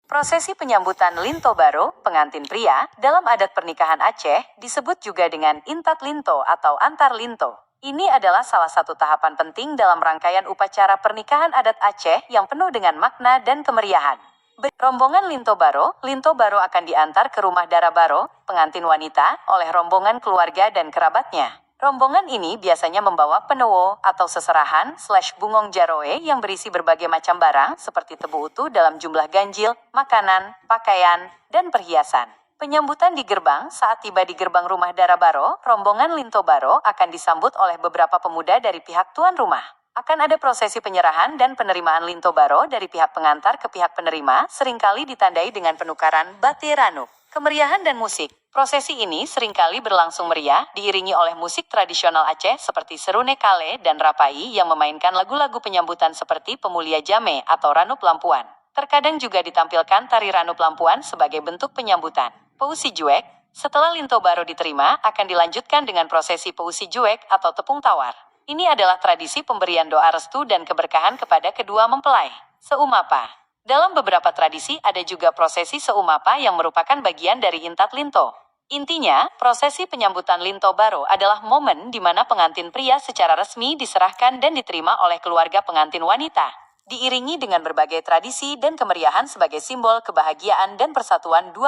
Prosesi penyambutan Linto Baro, pengantin pria, dalam adat pernikahan Aceh, disebut juga dengan Intat Linto atau Antar Linto. Ini adalah salah satu tahapan penting dalam rangkaian upacara pernikahan adat Aceh yang penuh dengan makna dan kemeriahan. Rombongan Linto Baro akan diantar ke rumah Dara Baro, pengantin wanita, oleh rombongan keluarga dan kerabatnya. Rombongan ini biasanya membawa penowo atau seserahan/bungong jaroe yang berisi berbagai macam barang seperti tebu utuh dalam jumlah ganjil, makanan, pakaian, dan perhiasan. Penyambutan di gerbang. Saat tiba di gerbang rumah Dara Baro, rombongan Linto Baro akan disambut oleh beberapa pemuda dari pihak tuan rumah. Akan ada prosesi penyerahan dan penerimaan Linto Baro dari pihak pengantar ke pihak penerima, seringkali ditandai dengan penukaran bate ranuk. Kemeriahan dan musik. Prosesi ini seringkali berlangsung meriah, diiringi oleh musik tradisional Aceh seperti serune kale dan rapai yang memainkan lagu-lagu penyambutan seperti Pemulia Jame atau Ranup Lampuan. Terkadang juga ditampilkan tari Ranup Lampuan sebagai bentuk penyambutan. Peusi Juek. Setelah Linto Baro diterima, akan dilanjutkan dengan prosesi Peusi Juek atau tepung tawar. Ini adalah tradisi pemberian doa restu dan keberkahan kepada kedua mempelai. Seumapa. Dalam beberapa tradisi ada juga prosesi seumapa yang merupakan bagian dari Intat Linto. Intinya, prosesi penyambutan Linto Baro adalah momen di mana pengantin pria secara resmi diserahkan dan diterima oleh keluarga pengantin wanita. Diiringi dengan berbagai tradisi dan kemeriahan sebagai simbol kebahagiaan dan persatuan dua